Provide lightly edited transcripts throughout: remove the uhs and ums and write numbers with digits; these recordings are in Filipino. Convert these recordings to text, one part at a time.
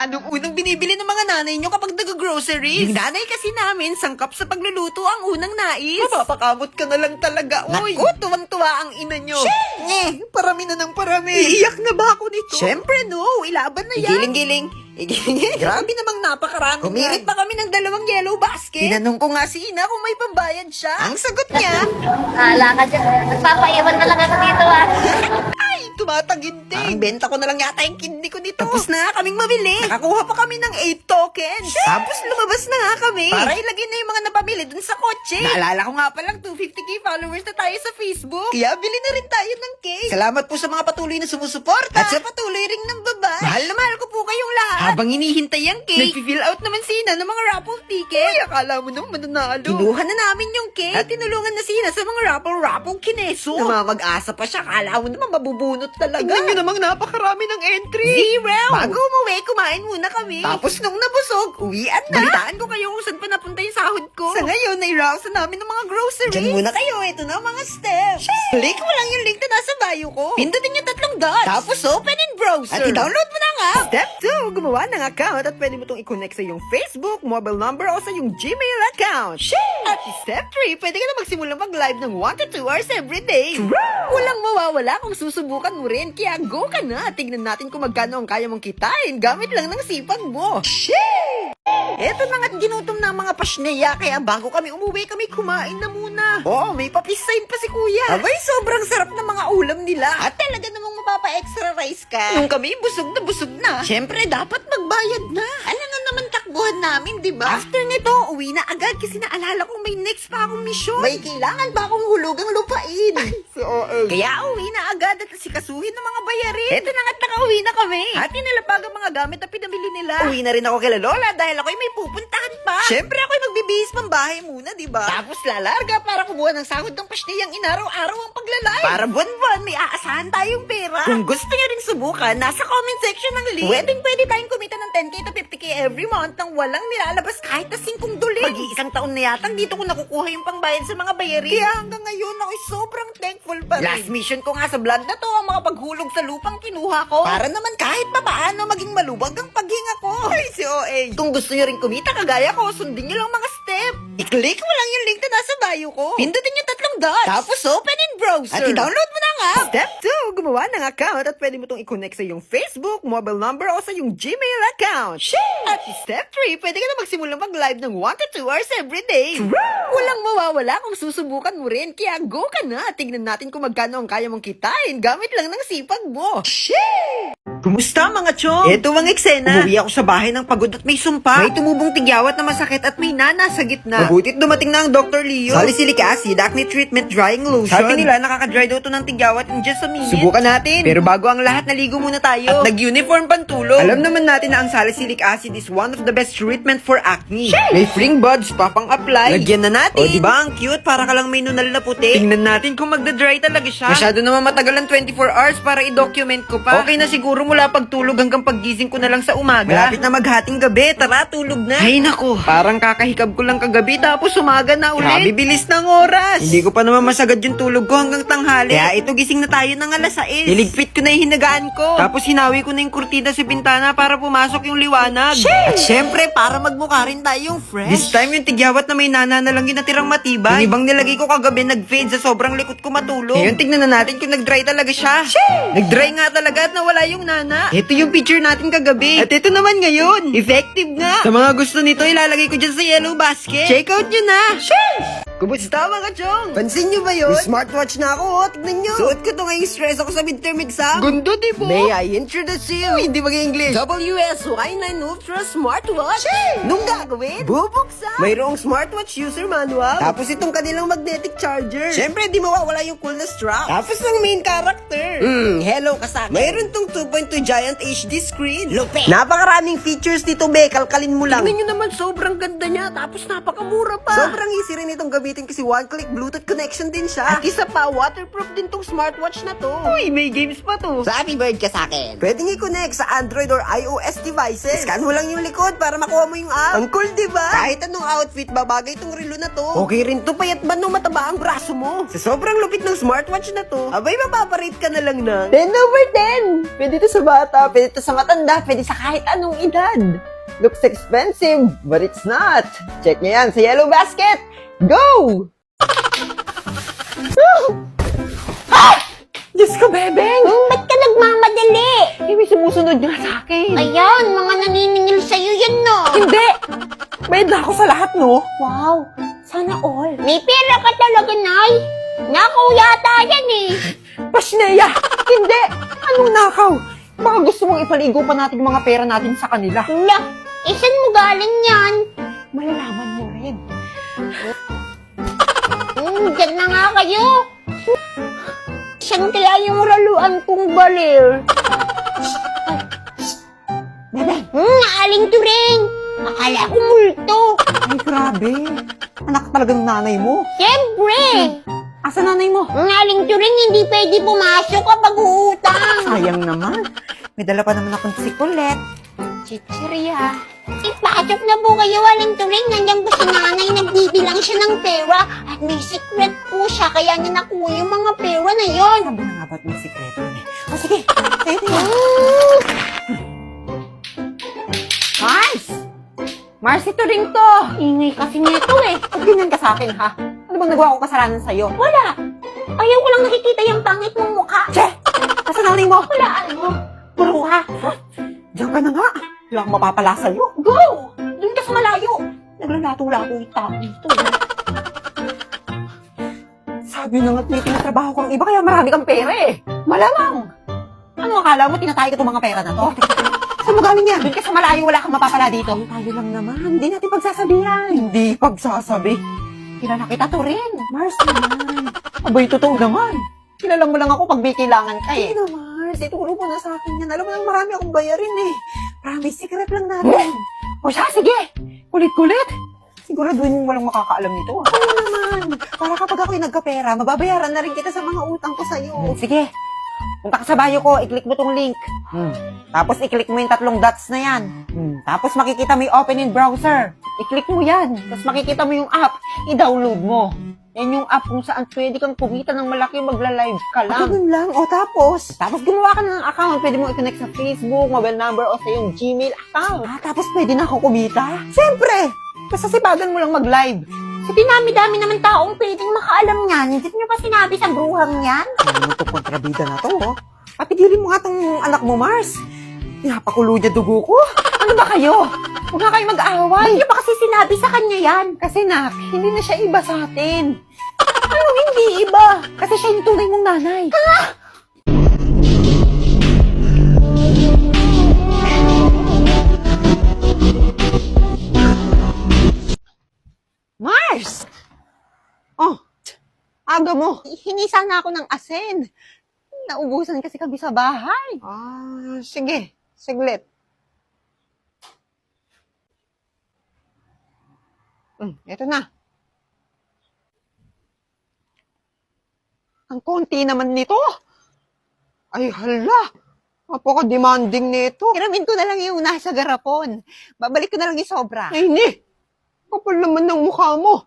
Anong unang binibili ng mga nanay nyo kapag nag-groceries? Yung nanay kasi namin, sangkap sa pagluluto ang unang nais. Mapapakamot ka na lang talaga, oy. Naku, tuwang-tuwa ang ina nyo. Parami na ng parami. Iiyak na ba ako nito? Siyempre, no. Ilaban na yan. Giling-giling. Grabe namang napakarami. Humirit pa kami ng 2 yellow basket. Tinanong ko nga si Ina kung may pambayad siya. Ang sagot niya, Hala ka dyan. Nagpapaiwan na lang ako dito ay, tumataginting. Parang benta ko na lang yata yung kidney ko dito. Tapos na nga kaming mamili. Nakakuha pa kami ng 8 tokens. Tapos lumabas na nga kami. Para ilagay na yung mga napamili dun sa kotse. Naalala ko nga palang 250k followers na tayo sa Facebook. Kaya bili na rin tayo ng cake. Salamat po sa mga patuloy na sumusuporta. At sa patuloy ring ng baba. Mahal na mahal ko po kayong lahat. Habang hinihintay ang cake, nag-fill out naman si Ina ng mga raffle ticket. Uy, akala mo naman mananalo. Kinuha na namin yung cake. At tinulungan na si Ina sa mga raffle kineso. Namamag-asa pa siya. Akala mo naman mabubunot talaga. Tingnan nyo namang napakarami ng entry. 0. Bago umuwi, kumain muna kami. Tapos nung nabusog, uwian na. Balitaan ko kayo kung saan pa napunta yung sahod ko. Sa ngayon, nairaos na namin ng mga groceries. Diyan muna kayo. Ito na ang mga steps. Click mo lang yung link na nasa bio ko. Pindutin yung 3 dots. Tapos open in browser. At i-download mo na nga. Step 2, gumawa ng account at pwede mo itong i-connect sa iyong Facebook, mobile number o sa iyong Gmail account. At step 3, pwede ka na magsimulang mag-live ng 1 to 2 hours every day. Walang mawawala kung susubukan mo rin. Kaya go ka na. Tignan natin kung magkano ang kaya mong kitain gamit lang ng sipag mo. Eto na nga't ginutom na ang mga pasneya, kaya bago kami umuwi, kami kumain na muna. Oo, may papisain pa si kuya. Abay, sobrang sarap ng mga ulam nila. At talaga namang mapapa-extra rice ka. Nung kami busog na. Siyempre, dapat magbayad na. Alam nga naman takbuhan namin, di ba? After nito, uwi na agad kasi naalala kong may next pa akong misyon. May kailangan pa akong hulugang lupain. Kaya uwi na agad at sikasuhin ng mga bayarin. Eto na nga't nakauwi na kami. At inalapag ang mga gamit na pinamili nila. Uwi na rin ako kay Lola dahil ako'y may pupuntahan pa. Siyempre ako'y magbibihis pang bahay muna, di ba? Tapos lalarga para kumuha ng sahod ng pasniyang inaraw-araw ang paglalay. Para buwan-buwan may aasahan tayong pera. Kung gusto niyo rin subukan, nasa comment section ng link. Pwede tayong kumita ng 10k to 50k every month nang walang nilalabas kahit na 5 doling. Mag-iisang taon na yatang dito ko nakukuha yung pangbayad sa mga bayarin. Kaya hanggang ngayon ako'y sobrang thankful pa rin. Last mission ko nga sa vlog na to ang mga paghulog sa lupang kinuha ko. Para naman kahit papaano maging maluwag ang paghinga ko. Ay, si OA. Kung gusto nyo rin kumita kagaya ko, sundin nyo lang mga step. I-click mo lang yung link na nasa bio ko. Pindutin yung 3 dots. Tapos open in browser. At i-download mo na nga. Step 2, gumawa ng account at pwede mo itong i-connect sa iyong Facebook, mobile number o sa iyong Gmail account. At step 3, pwede ka na magsimulang mag-live ng 1 to 2 hours every day. Walang mawawala kung susubukan mo rin. Kaya go ka na. Tignan natin kung magkano ang kaya mong kitain gamit lang ng sipag mo. Kumusta mga chong? Ito ang eksena. Umuwi ako sa bahay ng pagod at may sumpa. May tumubong tigyawat na masakit at may nana sa gitna. Mabutit dumating na ang Dr. Leo. Salicylic acid, acne treatment, drying lotion. Sabi nila nakaka-dry daw to ng tigyawat in just a minute. Subukan natin. Pero bago ang lahat, naligo muna tayo. At nag-uniform pantulog. Alam naman natin na ang salicylic acid is one of the best treatment for acne. May fling buds pa pang apply. Lagyan na natin. O diba ang cute? Para ka lang may nunal na puti. Tingnan natin kung magda-dry talaga siya. Masyado naman matagal ang 24 hours para i-document ko pa. Okay na siguro mula pagtulog hanggang paggising ko na lang sa umaga. Malapit na maghating gabi. Tara, tulog na. Ay nako, parang kakahikab ko lang kagabi tapos umaga na ulit. Grabe bilis ng oras. Hindi ko pa naman masagad yung tulog ko hanggang tanghali. Kaya ito gising na tayo ng alas 6. Niligpit ko na yung hinagaan ko. Tapos hinawi ko na yung kurtina sa bintana para pumasok yung liwanag. At syempre, para magmukha rin tayong fresh. This time yung tigyawat na may nana na lang yung natirang matibay. Yung ibang nilagay ko kagabi nag-fade sa sobrang likot ko matulog. Ngayon tignan na natin kung nag-dry talaga siya. Nag-dry nga talaga at nawala yung nana. Ito yung picture natin kagabi. At ito naman ngayon. Effective nga. Sa mga gusto nito, ilalagay ko dyan sa yellow basket. Check out nyo na. Kumusta mga chong? Pansin nyo ba yun? May smartwatch na ako, oh. Tignan nyo. Suot ko to ngayong stress ako sa midterm exam. Gundo, di ba? May I introduce you? Hindi mag-English. WSY9 Ultra Smartwatch. Nung gagawin? Bubuksan. Mayroong smartwatch user manual. Tapos itong kanilang magnetic charger. Siyempre, di mawawala yung cool na strap. Tapos ang main character. Hello ka sa akin. Mayroon tong 2.2 giant HD screen. Lupe. Napakaraming features dito, be. Kalkalin mo lang. Tingnan nyo naman, sobrang ganda niya. Tapos napakamura pa. Sobrang easy rin itong gamitin gagamitin kasi one-click Bluetooth connection din siya. At isa pa, waterproof din tong smartwatch na to. Uy, may games pa to. So, happy bird ka sa akin. Pwedeng i-connect sa Android or iOS devices. Scan mo lang yung likod para makuha mo yung app. Ang cool, diba? Kahit anong outfit, babagay tong relo na to. Okay rin to, payat ba nung mataba ang braso mo? Sa sobrang lupit ng smartwatch na to, abay mapaparate ka na lang ng 10 over 10. Pwede to sa bata, pwede to sa matanda, pwede sa kahit anong edad. Looks expensive, but it's not. Check nyo yan sa Yellow Basket. Go! Diyos ko, Bebeng! Ba't ka nagmamadali? May sumusunod nga sa akin. Ayan, mga naniningil sa'yo yan, no? Hindi! Bayad na ako sa lahat, no? Wow, sana all. May pera ka talaga, Nay. Nakaw yata yan eh. Pasneya! Hindi! Anong nakaw? Baka gusto mong ipaligo pa natin yung mga pera natin sa kanila. Wala, saan mo galing yan? Malalaman mo rin. Diyan na nga kayo. Saan kaya yung laruan kong balir? Bebe! Aling turing. Akala ko multo. Ay, grabe. Anak talaga ng nanay mo. Siyempre. Asa nanay mo? Aling turing, hindi pwede pumasok kapag uutang. Sayang naman. May dala pa naman akong sikulet. Chichirya. Ipasok na po kayo, Aling Turing. Nandiyan po si nanay, nagbibilang siya ng pera. At may secret po siya, kaya niya nakuha yung mga pera na yon. Sabi na nga ba't may sikreto niya? O sige, sa'yo din yan. Mars! Mars, ito rin to. Ingay kasi nito eh. Huwag ganyan ka sa akin, ha? Ano bang nagawa ko kasalanan sa'yo? Wala. Ayaw ko lang nakikita yung pangit mong mukha. Che! Asa nanay mo? Wala, ano? Puro ha? Diyan ka na nga. Wala akong mapapala sa'yo. Go! Doon ka sa malayo. Naglalato-lato yung tao dito. Sabi na nga't may tinatrabaho kang iba kaya marami kang pera eh. Malamang. Ano akala mo tinatay ko itong mga pera na to? Saan mo galing yan? Doon ka sa malayo, wala kang mapapala dito. Tayo lang naman. Hindi natin pagsasabihan. Hindi pagsasabi. Kilala kita to rin. Mars naman. Abay, totoo naman. Kilala mo lang ako pag may kailangan ka eh. Hindi na, Mars. Ituro mo na sa akin yan. Alam mo lang marami akong bayarin eh. Promise, secret lang natin. O siya, sige. Kulit-kulit. Siguraduhin mong walang makakaalam nito. Oo naman. Para kapag ako'y nagkapera, mababayaran na rin kita sa mga utang ko sa'yo. Sige. Punta ka sa bio ko, i-click mo tong link. Tapos i-click mo yung 3 dots na yan. Tapos makikita mo yung open in browser. I-click mo yan. Tapos makikita mo yung app. I-download mo. Yan yung app kung saan pwede kang kumita ng malaki, magla-live ka lang. Ganun lang. O tapos? Tapos gumawa ka ng account. Pwede mo i-connect sa Facebook, mobile number, o sa yung Gmail account. Tapos pwede na ako kumita? Siyempre! Basta sipagan mo lang mag-live. Sa dinami-dami naman taong pwedeng makaalam niyan. Hindi niyo pa sinabi sa bruhang yan? Ano itong kontrabida na to, oh? Patigilin mo nga tong anak mo, Mars. Pinapakulo niya dugo ko. Ano ba kayo? Huwag nga kayo mag-aaway. Ba't niyo pa kasi sinabi sa kanya yan? Kasi nak, hindi na siya iba sa atin. Anong hindi iba? Kasi siya yung tunay mong nanay. Mars! Oh, aga mo. Hingi sana ako ng asin. Naubusan kasi kami sa bahay. Sige. Siglit. Eto na. Ang konti naman nito. Ay, hala. Napaka-demanding nito. Hiramin ko na lang yung nasa garapon. Babalik ko na lang yung sobra. Ay, hindi. Kapal naman ng mukha mo.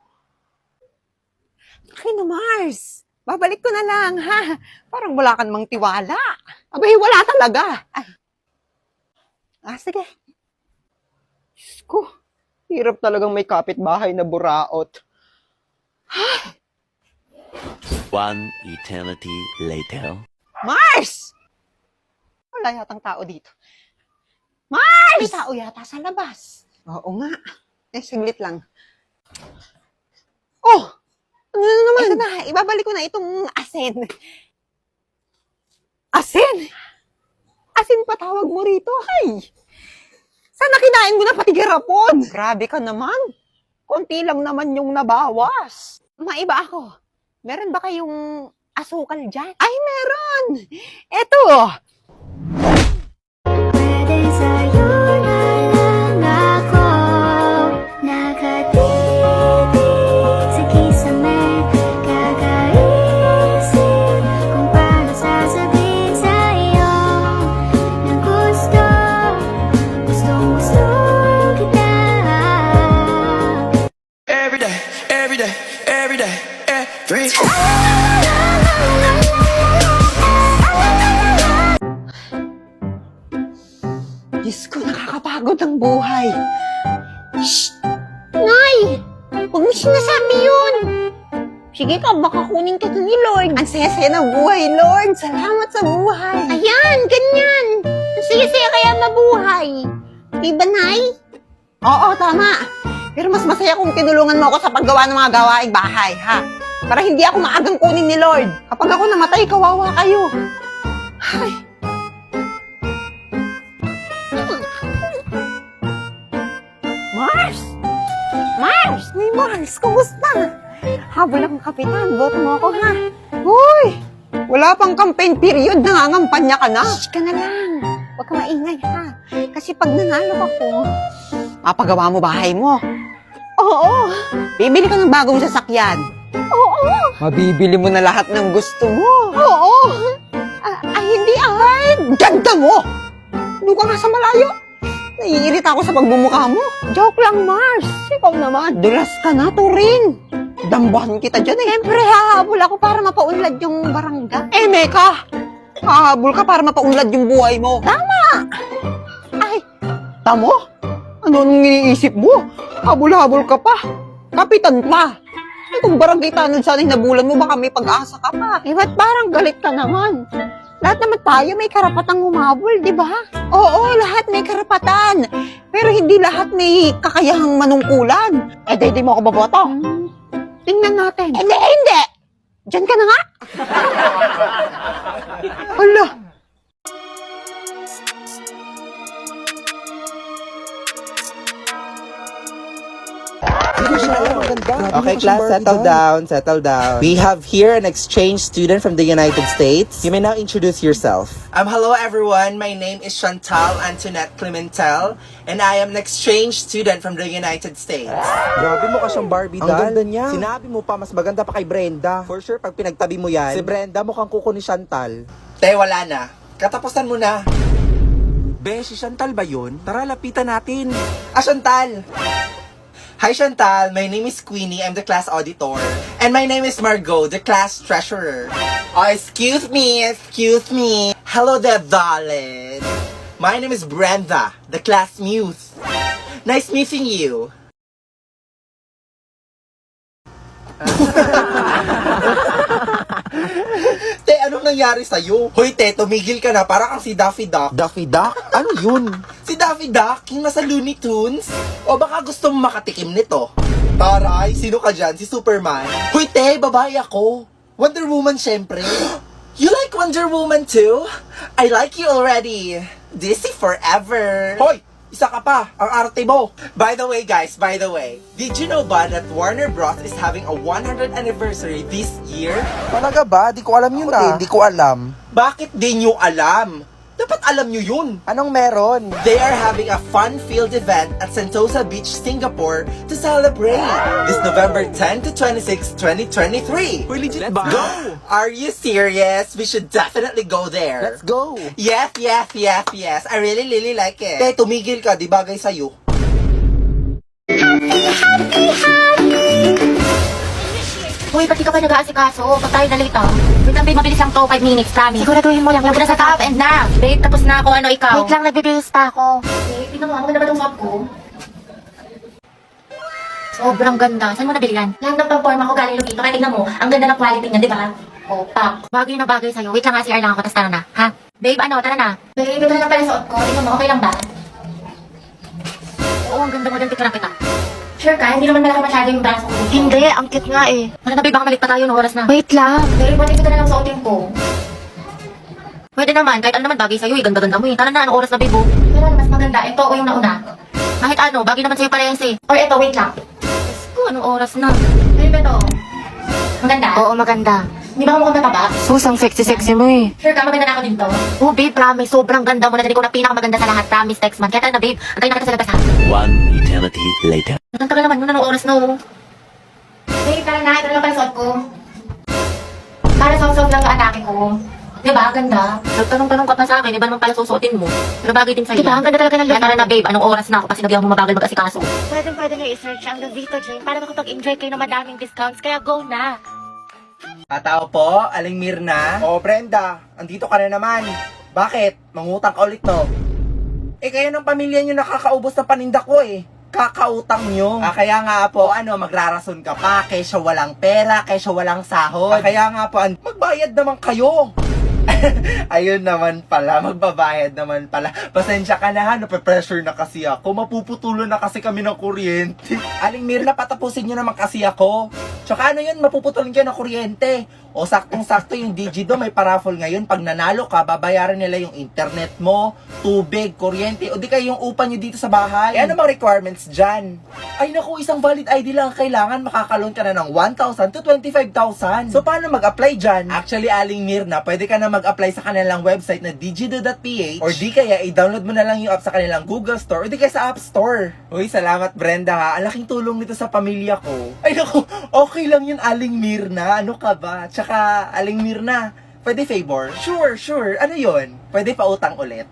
Ay, na Mars. Babalik ko na lang, ha? Parang wala ka namang tiwala. Abay, wala talaga. Ay. Sige. Diyos ko. Hirap talagang may kapitbahay na buraot. One eternity later. Mars! Wala yatang tao dito. Mars! May tao yata sa labas. Oo nga. Saglit lang. Oh! Ano na naman? Ito na, ibabalik ko na itong asin. Asin? Asin pa tawag mo rito? Ay! Sana kinain mo na pati garapon. Grabe ka naman. Konti lang naman yung nabawas. Maiba ako. Meron ba kayong asukal dyan? Ay, meron! Eto! Pwede sa'yo na lang ako nakatitig sa kisame. Diyos ko, nakakapagod ang buhay. Nay! Huwag mo sinasabi yun! Sige ka, baka kunin ka ni Lord. Ang saya-saya ng buhay, Lord. Salamat sa buhay. Ayan, ganyan. Sige-sige kaya mabuhay. Diba, Nay? Oo, tama. Pero mas masaya kung tinulungan mo ako sa paggawa ng mga gawaing bahay, ha? Para hindi ako maagang kunin ni Lord. Kapag ako namatay, kawawa kayo. Ay. Mars! Mars! May Mars, kumusta? Habol akong kapitan, boto mo ako, ha? Hoy! Wala pang campaign period, nangangampanya ka na. Shh ka na lang. Huwag ka maingay, ha? Kasi pag nanalo ako, Mapagawa mo bahay mo. oo, Bibili ka ng bagong sasakyan. oo, Mabibili mo na lahat ng gusto mo. oo. Ay, hindi Ay, ganda mo! Doon ka nga sa malayo. Naiirita ako sa pagbumukha mo. Joke lang, Mars. Ikaw naman, dulas ka na, Turin. Dambahan kita dyan eh. Siyempre, hahabol ako para mapaunlad yung barangay. Eh, Meka! Hahabol ka para mapaunlad yung buhay mo. Tama! Ay, tamo? Ano nang iniisip mo? Habol-habol ka pa. Kapitan pa. Eh, kung barangay tanod sana hinabulan mo, baka may pag-asa ka pa. Eh, ba't parang galit ka naman? Lahat naman tayo may karapatang humabol, di ba? Oo, lahat may karapatan. Pero hindi lahat may kakayahang manungkulan. Eh, di mo ako boboto. Tingnan natin. Hindi, hindi! Diyan ka na nga. Hala. Okay, class, settle down. We have here an exchange student from the United States. You may now introduce yourself. Hello everyone, my name is Chantal Antoinette Clementel, and I am an exchange student from the United States. Grabe mo ka siyang Barbie Ang doll. ganda niya. Sinabi mo pa, mas maganda pa kay Brenda. For sure, pag pinagtabi mo yan, si Brenda mukhang kuko ni Chantal. Te, wala na. Katapusan mo na. Be, si Chantal ba yun? Tara, lapitan natin. Chantal! Hi Chantal, my name is Queenie, I'm the class auditor. And my name is Margot, the class treasurer. Oh, excuse me. Hello there, darling. My name is Brenda, the class muse. Nice meeting you. Te, anong nangyari sa'yo? Hoy, te, tumigil ka na. Para kang si Daffy Duck. Daffy Duck? Ano yun? Si Daffy Duck, yung nasa Looney Tunes? O baka gusto mo makatikim nito? Taray, sino ka dyan? Si Superman? Hoy, te, babae ako. Wonder Woman, syempre. You like Wonder Woman too? I like you already. DC forever. Hoy! Isa ka pa, ang arte mo. By the way, guys, did you know ba that Warner Bros. Is having a 100th anniversary this year? Talaga ba? Di ko alam yun ah. Di ko alam. Bakit di nyo alam? Dapat alam nyo yun. Anong meron? They are having a fun-filled event at Sentosa Beach, Singapore to celebrate this November 10 to 26, 2023. Uy, legit ba? Go! Are you serious? We should definitely go there. Let's go! Yes. I really like it. Te, tumigil ka, di bagay sa'yo. Uy, ba't di ka pa nag-aasikaso? Pag tayo na late Wait lang, babe, mabilis lang to. 5 minutes, promise. Siguraduhin mo lang. Lagyan na sa top and na. Babe, tapos na ako. Ano ikaw? Wait lang, nagbibihis pa ako. Babe, tingnan mo. Ang ganda ba itong suot ko? Sobrang ganda. Saan mo nabili yan? Lang ng pang-forma ko galing Lugito. Kaya tignan mo, ang ganda ng quality niya, di ba? Oh, pak. Bagay na bagay sa'yo. Wait lang nga, CR lang ako. Tapos tara na. Ha? Babe, ano? Tara na. Babe, ito na lang pala suot ko. Tingnan mo, okay lang ba? Oo, ang ganda mo. Ganti ka lang kita. Sure ka? Hindi naman malaki masyado yung braso ko. Hindi, ang cute nga eh. Ano na, babe? Baka malit pa tayo, no? Oras na. Wait lang. Babe, pwede ko na lang suotin ko. Pwede naman, kahit ano naman bagay sa'yo eh. Ganda-ganda mo eh. Tara na, anong oras na, babe? Pero ano mas maganda? Ito o yung nauna? Kahit ano, bagay naman sa'yo parehas eh. Or ito, wait lang. Anong oras na? Babe, ito. Maganda? Oo, maganda. Hindi ba mukhang mataba? Susang sexy mo eh. Sure ka, maganda na ako dito. Oh, babe, promise. Sobrang ganda mo na. Ko na pinakamaganda sa lahat. Promise, text man. Kaya tara na, babe. Antayin na kita sa labas ha. 1 eternity later. Ang tagal naman nun. Anong oras na oh. Babe, tara na. Ito na lang pala suot ko. Para soft-soft lang yung atake ko. Diba? Ganda. Nagtanong-tanong ka pa sa akin. Iba naman pala susuotin mo. Pero bagay din sa'yo. Diba? Ang ganda talaga ng look. Tara na, babe. Anong oras na ako kasi nagyang mabagal mag-asikaso. Pwede nyo i-search ang Lovito Jane para makapag-enjoy kayo ng madaming discounts. Kaya go na. Tao po, Aling Mirna. Oh, Brenda, andito ka na naman. Bakit? Mangutang ka ulit to. Kayo ng pamilya nyo nakakaubos ng paninda ko Kakautang nyo. Kaya nga po, magrarason ka pa, kaysa walang pera, kaysa walang sahod. Kaya nga po, magbayad naman kayo. Ayun naman pala, magbabayad naman pala. Pasensya ka na ha, nape-pressure na kasi ako. Mapuputulo na kasi kami ng kuryente. Aling Mirna, patapusin nyo naman kasi ako. Tsaka yun, mapuputulin kayo ng kuryente. O saktong-sakto yung Digido, may paraffle ngayon. Pag nanalo ka, babayaran nila yung internet mo, tubig, kuryente, o di kayo yung upa nyo dito sa bahay. Ano bang requirements dyan? Ay naku, isang valid ID lang ang kailangan, makakaloan ka na ng 1,000 to 25,000. So paano mag-apply dyan? Actually, Aling Mirna, pwede ka na mag-apply sa kanilang website na digido.ph or di kaya i-download mo na lang yung app sa kanilang Google Store or di kaya sa App Store. Uy, salamat Brenda ha. Ang laking tulong nito sa pamilya ko. Ay naku, okay lang yun Aling Mirna. Ano ka ba? Tsaka Aling Mirna, pwede favor? Sure. Ano yun? Pwede pa utang ulit.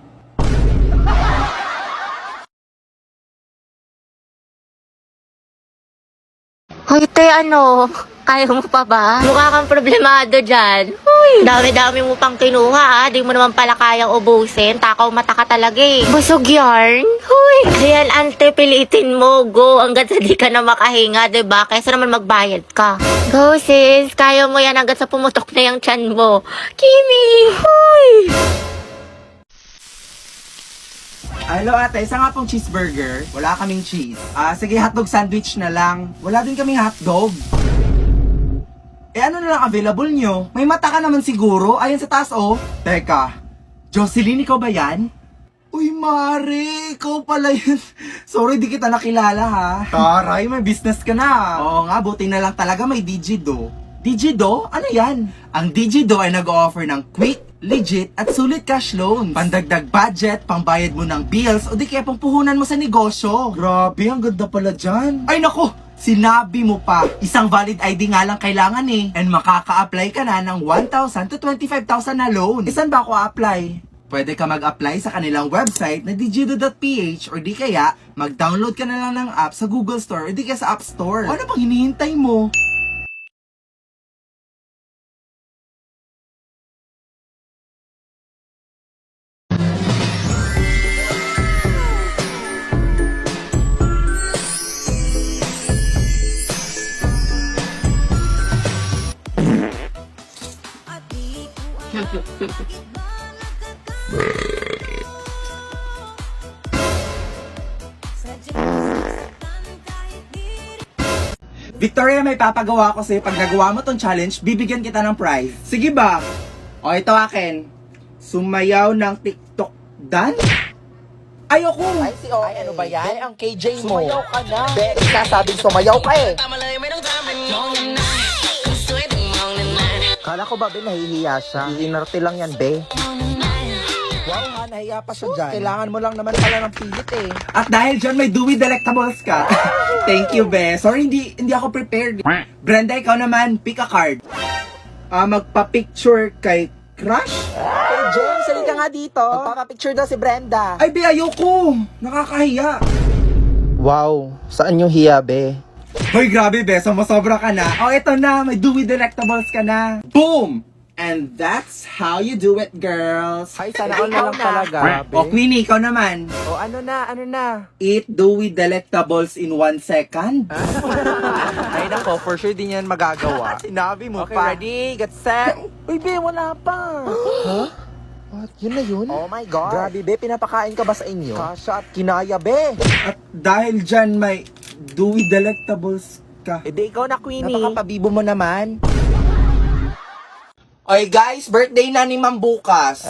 Hoy, te, kaya mo pa ba? Mukha kang problemado dyan. Uy, dami-dami mo pang kinuha, Di mo naman pala kayang ubusin. Takaw mata ka talaga Busog yarn? Uy, diyan, ante, pilitin mo. Go, hanggat sa di ka na makahinga, diba? Kaysa naman magbayad ka. Go, sis. Kaya mo yan hanggat sa pumutok na yung tiyan mo. Kimi! Uy! Hello ate, isa nga pong cheeseburger. Wala kaming cheese. Sige, hotdog sandwich na lang. Wala din kaming hotdog. Ano na lang available nyo? May mata ka naman siguro. Ayan sa taas, oh. Teka, Jocelyn, ikaw ba yan? Uy, Mare, ikaw pala yun. Sorry, di kita nakilala, ha? Taray, may business ka na. Oo nga, buti na lang talaga may Digido. Digido? Ano yan? Ang Digido ay nag-o-offer ng quick, legit, at sulit cash loans. Pandagdag budget, pangbayad mo ng bills, o di kaya pangpuhunan mo sa negosyo. Grabe, ang ganda pala dyan. Ay nako, sinabi mo pa. Isang valid ID nga lang kailangan And makaka-apply ka na ng 1,000 to 25,000 na loan. Saan ba ako apply? Pwede ka mag-apply sa kanilang website na digido.ph or di kaya mag-download ka na lang ng app sa Google Store or di kaya sa App Store. Ano pang hinihintay mo? Victoria, may papagawa ko sa'yo. Pag nagawa mo tong challenge, bibigyan kita ng prize. Sige ba? O, ito akin. Sumayaw ng TikTok dan? Ayoko! Ay, ano ba yan? Ang KJ mo. Sumayaw ka na. Be, sasabing sumayaw ka Kala ko ba, be, nahihiya siya? Iinarte lang yan, be. Wow, ha, nahiya pa siya dyan. Kailangan mo lang naman pala ng pilit At dahil dyan, may Dewey Delectables ka. Thank you, be. Sorry, hindi ako prepared. Brenda, ikaw naman, pick a card. Magpa-picture kay Crush? Hey, James, salita ka nga dito. Magpapapicture daw si Brenda. Ay, be, ayoko. Nakakahiya. Wow, saan yung hiya, be? Hoy, grabe, be. Sumasobra ka na. Eto na. May Dewey Delectables ka na. Boom! And that's how you do it, girls. Ay, sana all na lang talaga, be. Queenie, ikaw naman. Ano na? Eat Dewey Delectables in 1 second. Ay, nako, for sure di niyan magagawa. Sinabi mo pa. Ready, get set. Uy, be, wala pa. Huh? What? Yun na yun? Oh my God. Grabe, be, pinapakain ka ba sa inyo? Kasha at kinaya, be. At dahil dyan, may Dewey Delectables ka. Di ikaw na, Queenie. Napakapabibo mo naman. Oy guys, birthday na ni Ma'am bukas.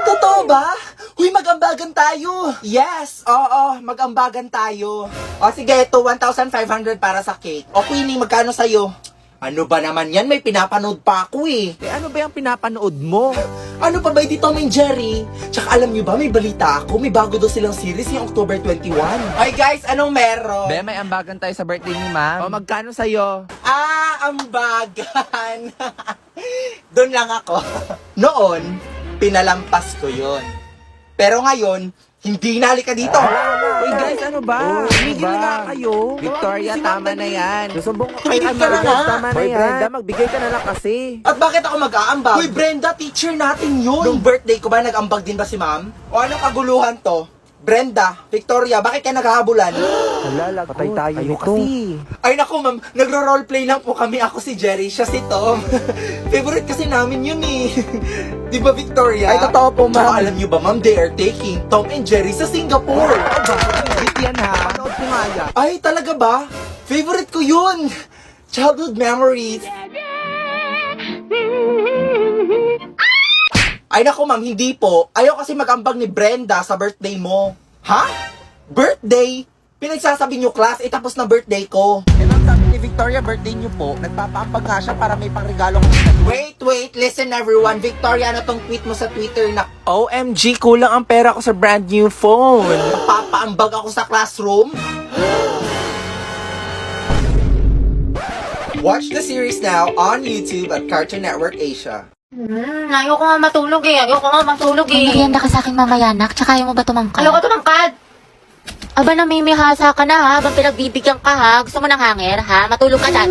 Totoo ba? Huy, mag-ambagan tayo. Yes, oo, mag-ambagan tayo. O sige, ito 1,500 para sa cake. O Queenie, magkano sa'yo? Ano ba naman yan? May pinapanood pa ako ano ba yung pinapanood mo? Ano pa ba yung Tom and Jerry? Tsaka alam nyo ba, may balita ako. May bago daw silang series yung October 21. Oy guys, anong meron? Be, may ambagan tayo sa birthday ni Ma'am. O magkano sa'yo? Ambagan. Doon lang ako. Noon, pinalampas ko yon. Pero ngayon, hindi na, halika dito. Uy guys, ano ano ba? Tumigil na nga kayo. Victoria, tama na yan. Susumbong ko kay Tumigil ka na nga. Tama na yan. Brenda, magbigay ka na lang kasi. At bakit ako mag-aambag? Uy, Brenda, teacher natin yun. Nung birthday ko ba, nag-ambag din ba si ma'am? O anong kaguluhan to? Brenda, Victoria, bakit ka naghahabulan? Hala, patay tayo nito. Ay naku ma'am, nagro-roleplay lang po kami. Ako si Jerry, siya si Tom. Favorite kasi namin yun eh. Di ba Victoria? Ay, totoo po, ma'am. Tsaka alam niyo ba ma'am, they are taking Tom and Jerry sa Singapore. Legit yan ha. Panood ko nga yan. Ay, talaga ba? Favorite ko yun. Childhood memories. Ay naku ma'am, hindi po. Ayaw kasi mag-ambag ni Brenda sa birthday mo. Ha? Birthday? Pinagsasabi niyo class, tapos na birthday ko. Eh, ma'am, sabi ni Victoria, birthday niyo po. Nagpapaambag nga siya para may pangregalo ko. Wait, listen everyone. Victoria, ano tong tweet mo sa Twitter na OMG, kulang ang pera ko sa brand new phone. papaambag ako sa classroom? Watch the series now on YouTube at Cartoon Network Asia. Ayoko nga matulog eh. Merienda ka sa akin mamaya, nak. Tsaka ayaw mo ba tumangkad? Ayoko tumangkad. Aba, namimihasa ka na ha. Habang pinagbibigyan ka ha. Gusto mo ng hanger ha? Matulog ka dyan.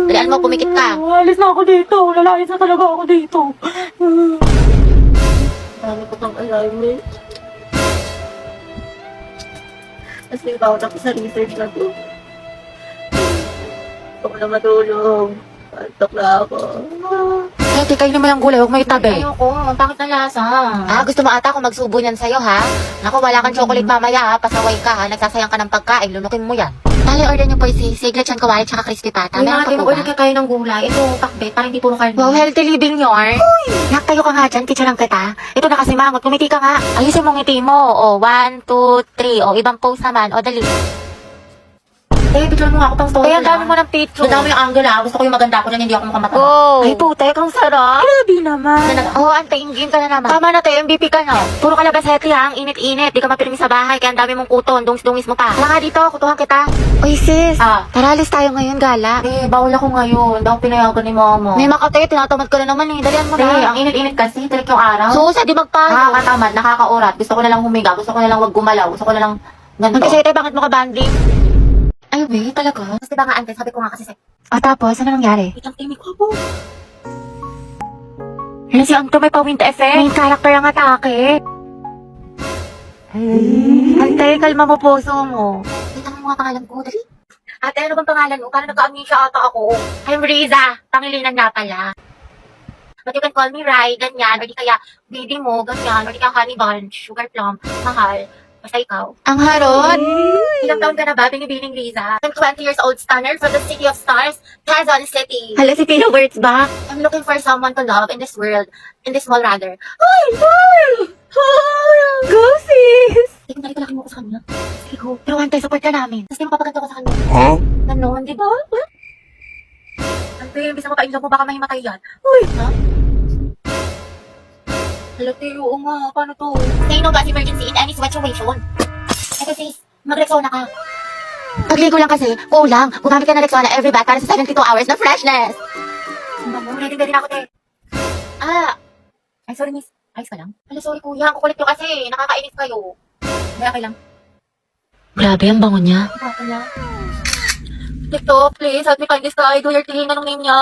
Dalian mo, pumikit ka. Alis na ako dito. Lalakit na talaga ako dito. Dami ko pang assignment. Kasi bawat ako sa research na to. Gusto ko na matulog. Antok na ako. Eh, di kayo naman ang gulay. Huwag may tabi. Ayoko, ang pangit na lasa. Gusto mo ata ako magsubo niyan sa'yo, ha? Naku, wala kang chocolate mamaya, ha? Pasaway ka, ha? Nagsasayang ka ng pagkain. Lunukin mo yan. Tali, order niyo po si Siglet Chan Kawali tsaka crispy pata. May Meron mga pa po order ba? ka kayo ng gulay. Ito, pakbet, para hindi puro karne. Wow, healthy living yun. Nak, tayo ka nga dyan. Teacher lang kita. Ito na kasi mangot. Kumiti ka nga. Ayusin mo ngiti mo. O, 1, 2, 3. O, ibang pose naman. O, dali. Eh, picture mo nga ako pang story. Kaya ang dami mo ng picture. Ganda mo yung angle ha. Gusto ko yung maganda ako dyan, hindi ako mukhang matanda. Ay, putek, ang sarap. Grabe naman. Antayin ka na naman. Tama na tayo, MVP ka na. Puro kalabasete ha, ang init-init. Di ka mapirmi sa bahay, kaya ang dami mong kuton. Dungis-dungis mo pa. Tara nga dito, kutuhan kita. Uy, sis. Tara, alis tayo ngayon, gala. Eh, bawal ako ngayon. Daw pinayagan ni mama. May makatayo, tinatamad ka na naman eh. Dalian mo Eh, na. ang init-init kasi, tirik yung araw. Susa, di magpayo. Nakakatamad, nakakaorat. Gusto ko na lang humiga. Gusto ko na lang wag gumalaw. Gusto ko na lang ganito. Magkasete, bakit mo ka banding? Ay, be, talaga? Kasi diba nga, ante, sabi ko nga kasi Tapos, ano nangyari? itang timik ko po. Ano si Anto, may pa-wind effect? Main character ang atake. Ante, kalma mo puso mo. Kita mo nga pangalan ko, dali. Ate, ano bang pangalan mo? Parang nagka-amnesia ata ako. I'm Riza. Pangilinan nga pala. But you can call me Rai, ganyan. Or di kaya, baby mo, ganyan. Or di kaya honey bunch, sugar plum, mahal. Basta ikaw. Ang harot. Ilang taon ka na ba, binibining Riza? I'm 20 years old stunner from the city of stars, Quezon City. Hala, si Pino Words ba? I'm looking for someone to love in this world. In this world, rather. Go, sis! Sige, nalipalaki mo ko sa kanya. Sige, go. Pero Ante, support ka namin. Tapos mapapaganto ko sa kanya. Ganon, di ba? Ante, imbis na makainlove mo, baka mahimatay yan. Uy! Ha? Halate, oo nga. Paano to? Say no gas emergency in any situation. Ito sis, mag-Rexona ka. Pagligo lang kasi, kulang. Gumamit ka na Rexona every bath para sa 72 hours na freshness. Ready na ako, te. Ay, sorry miss. Ayos ka lang? Hala, sorry kuya. Ang kukulit nyo kasi. Nakakainis kayo. May okay lang. Grabe, ang bango niya. Baka na. TikTok, please, help me find this guy. Do your thing. Anong name niya?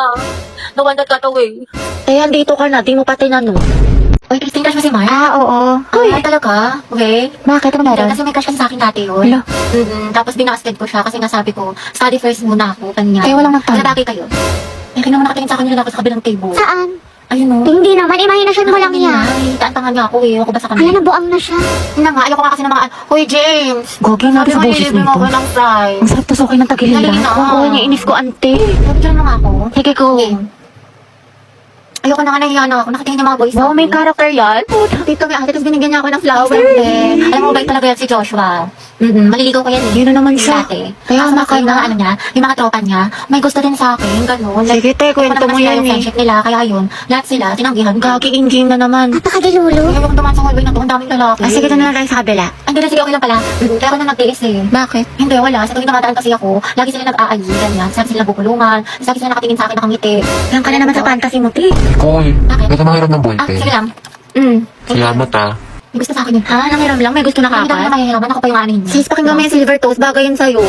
The one that got away. Eh, andito ka na. Di mo pa tinanong. Uy, Christine, crush mo si Mark? Oo. Ay, talaga? Okay. Bakit? Ano meron? Kasi may crush kasi sa akin dati yun. Hala. Tapos binasted ko siya kasi nga sabi ko, study first muna ako, kanya. Eh, walang nagtanong. Wala bagay kayo. Eh, kaya naman nakatingin sa akin yung lalaki sa kabilang table. Saan? Ayun o. Hindi naman. Imahinasyon mo lang yan. Ay, taantangan niya ako eh. Ako ba sa kanya? Ayan, nabuang na siya. Yun na nga, ayoko nga kasi ng mga, Hoy, James! Gogi, Sabi mo, ilibin mo ako ng fry. Ang sarap tusukin ng tagiliran. Dali na. Oo, niinis ko, ante. Sabi dyan mo nga ako. Sige, go. Ayoko na nga, nahiya na ako. Nakatingin yung mga boys. Wow, may natin. character yan. Dito may ate, tapos binigyan niya ako ng flower. Alam mo, bait talaga yan si Joshua. Maliligaw ko yan eh. Yun na naman siya. Dati. Kaya Kaso maka yung mga ano niya, yung mga tropa niya, may gusto din sa akin, gano'n. Sige, te, kwento mo yan yung eh. friendship nila, kaya yun, lahat sila, tinanggihan ko. Gagi Injing na naman. Napakagilulo. Kaya yung dumaan sa hallway na to, ang daming lalaki. Sige, doon na lang tayo sa kabila. Hindi na, sige, okay lang pala. Kaya ako na nag-tiis eh. Bakit? Hindi, wala. Sa tuwing dumadaan kasi ako, lagi sila nag-aayi, ganyan. Sabi sila bubulungan, lagi sila nakatingin sa akin, nakangiti. Yan ka na naman sa fantasy mo, te. Bakit? Ito mahirap ng Ah, boyfriend. sige lang. Salamat ah. May gusto sa akin yun. Ha? Nangiram lang, may gusto na kapat? Hindi na mahihiraman, ako pa yung anin. Sis, pakinggan mo yung silver toast, bagay yun sa'yo.